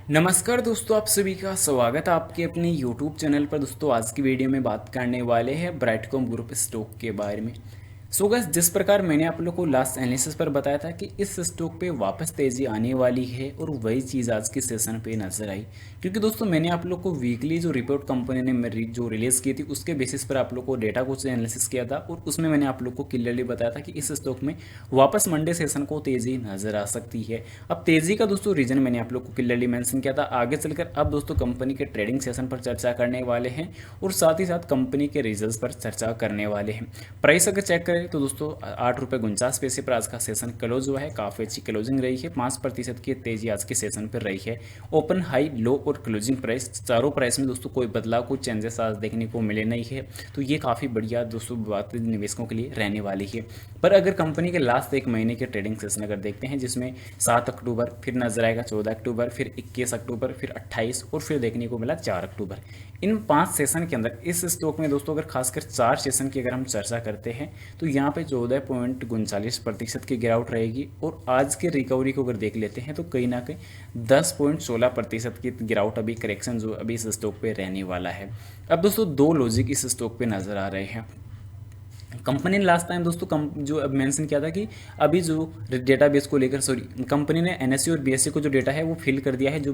नमस्कार दोस्तों, आप सभी का स्वागत है आपके अपने YouTube चैनल पर। दोस्तों आज की वीडियो में बात करने वाले हैं ब्राइटकॉम ग्रुप स्टॉक के बारे में। सो गाइस, जिस प्रकार मैंने आप लोग को लास्ट एनालिसिस पर बताया था कि इस स्टॉक पे वापस तेजी आने वाली है और वही चीज़ आज के सेशन पे नजर आई। क्योंकि दोस्तों मैंने आप लोग को वीकली जो रिपोर्ट कंपनी ने जो रिलीज़ की थी उसके बेसिस पर आप लोग को डेटा को एनालिसिस किया था और उसमें मैंने आप लोग को क्लियरली बताया था कि इस स्टॉक में वापस मंडे सेशन को तेजी नजर आ सकती है। अब तेजी का दोस्तों रीजन मैंने आप लोग को क्लियरली मेंशन किया था। आगे चलकर अब दोस्तों कंपनी के ट्रेडिंग सेशन पर चर्चा करने वाले हैं और साथ ही साथ कंपनी के रिजल्ट्स पर चर्चा करने वाले हैं। प्राइस अगर चेक करें तो दोस्तों 8 रुपये 49 पैसे पर आज का सेशन क्लोज हुआ है। काफ़ी अच्छी क्लोजिंग रही है, 5% की तेजी आज के सेशन पर रही है। ओपन, हाई, लो और क्लोजिंग प्राइस चारों प्राइस में दोस्तों कोई बदलाव, कोई चेंजेस आज देखने को मिले नहीं है। तो ये काफ़ी बढ़िया दोस्तों बात निवेशकों के लिए रहने वाली है। पर अगर कंपनी के लास्ट एक महीने के ट्रेडिंग सेशन अगर देखते हैं, जिसमें 7 अक्टूबर, फिर नजर आएगा 14 अक्टूबर, फिर 21 अक्टूबर, फिर 28 और फिर देखने को मिला 4 अक्टूबर। इन 5 सेशन के अंदर इस स्टॉक में दोस्तों अगर खासकर 4 सेशन की अगर हम चर्चा करते हैं तो यहाँ पे 14.39% की गिरावट रहेगी। और आज के रिकवरी को अगर देख लेते हैं तो कहीं ना कहीं 10.16% की गिरावट, अभी करेक्शन जो अभी इस स्टॉक पे रहने वाला है। अब दोस्तों दो लॉजिक इस स्टॉक पे नजर आ रहे हैं। कंपनी ने लास्ट टाइम दोस्तों जो अब मेंशन किया था कि अभी जो डेटाबेस को लेकर, सॉरी, कंपनी ने एनएससी और बीएससी को जो डेटा है वो फिल कर दिया है, जो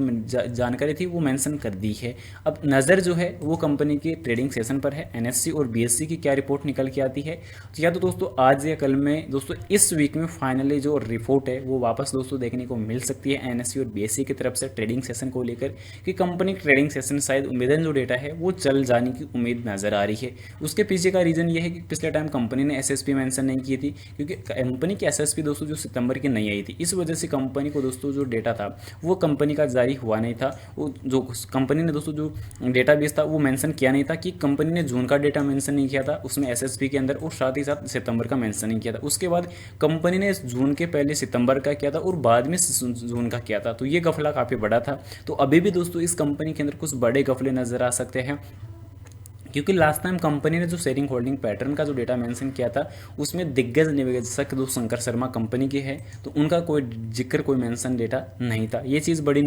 जानकारी थी वो मेंशन कर दी है। अब नज़र जो है वो कंपनी के ट्रेडिंग सेशन पर है। एनएससी और बीएससी की क्या रिपोर्ट निकल के आती है, तो या तो दोस्तों आज या कल में, दोस्तों इस वीक में फाइनली जो रिपोर्ट है वो वापस दोस्तों देखने को मिल सकती है एनएससी और बीएससी की तरफ से ट्रेडिंग सेशन को लेकर, कि कंपनी ट्रेडिंग सेशन शायद उम्मीदन जो डेटा है वो चल जाने की उम्मीद नजर आ रही है। उसके पीछे का रीज़न ये है कि पिछले टाइम कंपनी ने एसएसपी मेंशन नहीं की थी, क्योंकि कंपनी की एसएसपी दोस्तों जो सितंबर की नहीं आई थी, इस वजह से कंपनी को दोस्तों जो डेटा था वो कंपनी का जारी हुआ नहीं था। वो जो कंपनी ने दोस्तों जो डेटाबेस था वो मेंशन किया नहीं था, कि कंपनी ने जून का डेटा मेंशन नहीं किया था उसमें एसएसपी के अंदर, और साथ ही साथ सितंबर का मेंशन नहीं किया था। उसके बाद कंपनी ने जून के पहले सितंबर का किया था और बाद में जून का किया था, तो ये गफला काफ़ी बड़ा था। तो अभी भी दोस्तों इस कंपनी के अंदर कुछ बड़े गफले नजर आ सकते हैं, क्योंकि लास्ट टाइम कंपनी ने जो शेयरिंग होल्डिंग पैटर्न का जो डेटा मेंशन किया था उसमें दिग्गज निवेशक जो शंकर शर्मा कंपनी के है, तो उनका कोई जिक्र, कोई मेंशन डेटा नहीं था। ये चीज़ बड़ी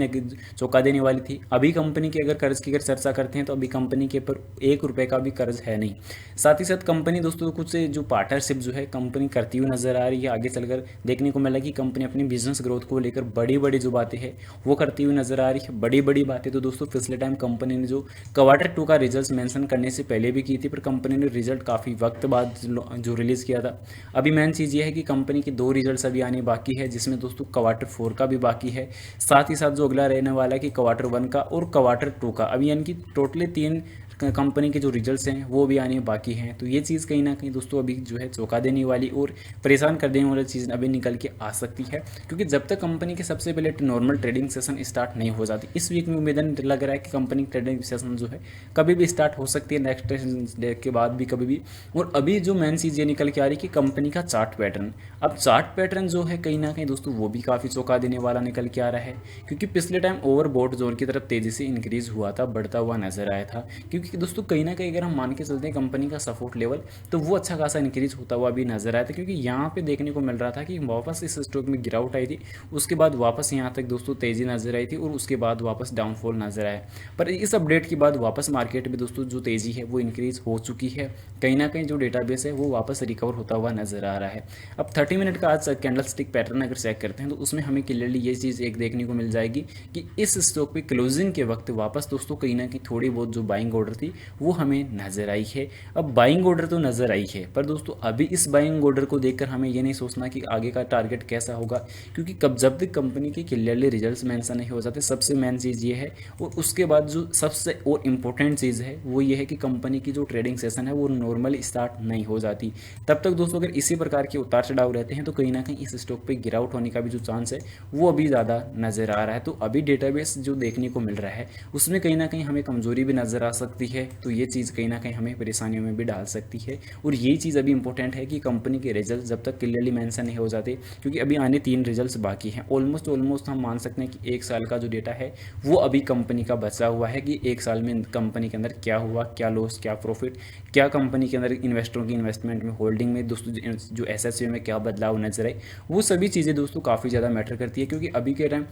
चौंका देने वाली थी। अभी कंपनी के अगर कर्ज की अगर चर्चा करते हैं तो अभी कंपनी के ऊपर 1 रुपये का भी कर्ज है नहीं। साथ ही साथ कंपनी दोस्तों कुछ जो पार्टनरशिप जो है कंपनी करती हुई नजर आ रही है। आगे चलकर देखने को मिला कि कंपनी अपनी बिजनेस ग्रोथ को लेकर बड़ी बड़ी जो बातें हैं वो करती हुई नजर आ रही है। बड़ी बड़ी बातें तो दोस्तों पिछले टाइम कंपनी ने जो Q2 का रिजल्ट मेंशन करने से पहले भी की थी, पर कंपनी ने रिजल्ट काफ़ी वक्त बाद जो रिलीज़ किया था। अभी मेन चीज़ ये है कि कंपनी के 2 रिजल्ट्स अभी आने बाकी है, जिसमें दोस्तों Q4 का भी बाकी है। साथ ही साथ जो अगला रहने वाला है कि Q1 का और Q2 का, अभी यानी कि टोटली 3 कंपनी के जो रिजल्ट्स हैं वो भी आने बाकी हैं। तो ये चीज़ कहीं ना कहीं दोस्तों अभी जो है चौंका देने वाली और परेशान कर देने वाली चीज़ अभी निकल के आ सकती है, क्योंकि जब तक कंपनी के सबसे पहले नॉर्मल ट्रेडिंग सेशन स्टार्ट नहीं हो जाती, इस वीक में उम्मीदन लग रहा है कि कंपनी ट्रेडिंग सेशन जो है कभी भी स्टार्ट हो सकती है, नेक्स्ट डे के बाद भी कभी भी। और अभी जो मेन चीज़ ये निकल के आ रही है कि कंपनी का चार्ट पैटर्न, अब चार्ट पैटर्न जो है कहीं ना कहीं दोस्तों वो भी काफ़ी चौंका देने वाला निकल के आ रहा है, क्योंकि पिछले टाइम ओवरबॉट जोन की तरफ तेज़ी से इंक्रीज हुआ था, बढ़ता हुआ नजर आया था। क्योंकि दोस्तों कहीं ना कहीं अगर हम मान के चलते हैं कंपनी का सपोर्ट लेवल, तो वो अच्छा खासा इंक्रीज होता हुआ भी नजर आया था, क्योंकि यहाँ पे देखने को मिल रहा था कि वापस इस स्टॉक में गिरावट आई थी, उसके बाद वापस यहाँ तक दोस्तों तेज़ी नजर आई थी और उसके बाद वापस डाउनफॉल नजर आया। पर इस अपडेट के बाद वापस मार्केट में दोस्तों जो तेज़ी है वो इंक्रीज हो चुकी है। कहीं ना कहीं जो डेटाबेस है वो वापस रिकवर होता हुआ नजर आ रहा है। अब 30 मिनट का आज कैंडल स्टिक पैटर्न अगर चेक करते हैं तो उसमें हमें क्लियरली ये चीज़ एक देखने को मिल जाएगी कि इस स्टॉक पे क्लोजिंग के वक्त वापस दोस्तों कहीं ना कहीं थोड़ी बहुत जो बाइंग ऑर्डर थी वो हमें नजर आई है। अब बाइंग ऑर्डर तो नजर आई है, पर दोस्तों अभी इस बाइंग ऑर्डर को देखकर हमें ये नहीं सोचना कि आगे का टारगेट कैसा होगा, क्योंकि कब जब तक कंपनी के क्लियरली रिजल्ट्स मेंशन नहीं हो जाते, सबसे मेन चीज़ ये है। और उसके बाद जो सबसे और इम्पोर्टेंट चीज़ है वो ये है कि कंपनी की जो ट्रेडिंग सेशन है वो नॉर्मली स्टार्ट नहीं हो जाती। तब तक दोस्तों अगर इसी प्रकार के उतार चढ़ाव रहते हैं तो कहीं ना कहीं इस स्टॉक पे गिरावट होने का भी जो चांस है वो अभी ज़्यादा नज़र आ रहा है। तो अभी डेटाबेस जो देखने को मिल रहा है उसमें कहीं ना कहीं हमें कमजोरी भी नज़र आ सकती है, तो ये चीज़ कहीं ना कहीं हमें परेशानियों में भी डाल सकती है। और ये चीज़ अभी इंपॉर्टेंट है कि कंपनी के रिजल्ट जब तक क्लियरली मेंशन नहीं हो जाते, क्योंकि अभी आने 3 रिजल्ट्स बाकी हैं, ऑलमोस्ट हम मान सकते हैं कि 1 साल का जो डेटा है वो अभी कंपनी का बचा हुआ है, कि 1 साल में कंपनी के अंदर क्या हुआ, क्या लॉस, क्या प्रॉफिट, क्या कंपनी के अंदर इन्वेस्टरों की इन्वेस्टमेंट में, होल्डिंग में दोस्तों जो एसएससी में क्या बदलाव नजर आए, वो सभी चीज़ें दोस्तों काफ़ी ज़्यादा मैटर करती है। क्योंकि अभी के टाइम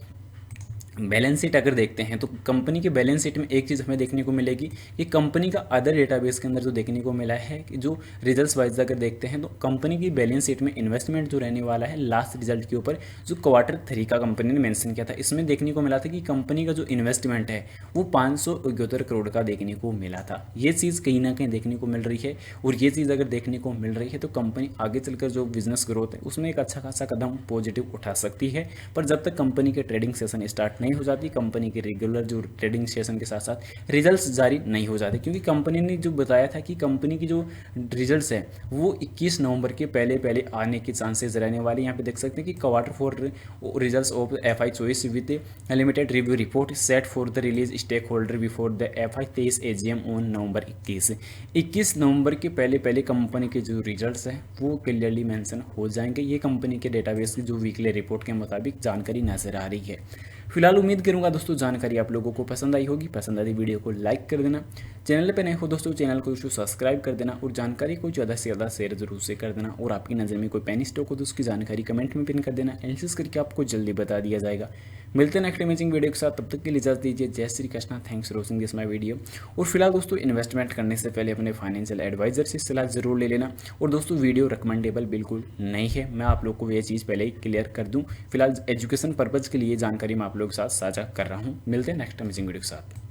बैलेंस शीट अगर देखते हैं तो कंपनी के बैलेंस शीट में एक चीज़ हमें देखने को मिलेगी कि कंपनी का अदर डेटाबेस के अंदर जो देखने को मिला है कि जो रिजल्ट्स वाइज अगर देखते हैं तो कंपनी की बैलेंस शीट में इन्वेस्टमेंट जो रहने वाला है लास्ट रिजल्ट के ऊपर जो Q3 का कंपनी ने मेंशन किया था, इसमें देखने को मिला था कि कंपनी का जो इन्वेस्टमेंट है वो 571 करोड़ का देखने को मिला था। ये चीज़ कहीं ना कहीं देखने को मिल रही है, और ये चीज़ अगर देखने को मिल रही है तो कंपनी आगे चलकर जो बिजनेस ग्रोथ है उसमें एक अच्छा खासा कदम पॉजिटिव उठा सकती है। पर जब तक कंपनी के ट्रेडिंग सेशन स्टार्ट नहीं हो जाती, कंपनी के रेगुलर जो ट्रेडिंग सेशन के साथ साथ रिजल्ट्स जारी नहीं हो जाते, क्योंकि कंपनी ने जो बताया था कि कंपनी की जो रिजल्ट्स है वो 21 नवंबर के पहले पहले आने के चांसेस रहने वाले। यहाँ पे देख सकते हैं कि Q4 results of FY24 with limited review report set for the release stakeholder before the FY23 AGM on November 21 नवंबर के पहले पहले कंपनी के जो रिजल्ट्स हैं वो क्लियरली मेंशन हो जाएंगे। ये कंपनी के डेटाबेस की जो वीकली रिपोर्ट के मुताबिक जानकारी नजर आ रही है। फिलहाल उम्मीद करूंगा दोस्तों जानकारी आप लोगों को पसंद आई होगी। पसंद आई वीडियो को लाइक कर देना, चैनल पे नए हो दोस्तों चैनल को सब्सक्राइब कर देना, और जानकारी को ज़्यादा से ज़्यादा शेयर जरूर से कर देना। और आपकी नज़र में कोई पेनी स्टॉक हो तो उसकी जानकारी कमेंट में पिन कर देना, एनालिसिस करके आपको जल्दी बता दिया जाएगा। मिलते हैं नेक्स्ट अमेजिंग वीडियो के साथ, तब तक के लिए इजाजत दीजिए। जय Shri Krishna, thanks for watching this my video. और फिलहाल दोस्तों इन्वेस्टमेंट करने से पहले अपने फाइनेंशियल एडवाइजर से सलाह जरूर ले लेना। और दोस्तों वीडियो रिकमेंडेबल बिल्कुल नहीं है, मैं आप लोग को ये चीज़ पहले ही क्लियर कर दूँ। फिलहाल एजुकेशन पर्पज़ के लिए जानकारी मैं आप लोगों के साथ साझा कर रहा हूँ। मिलते हैं नेक्स्ट अमेजिंग वीडियो के साथ।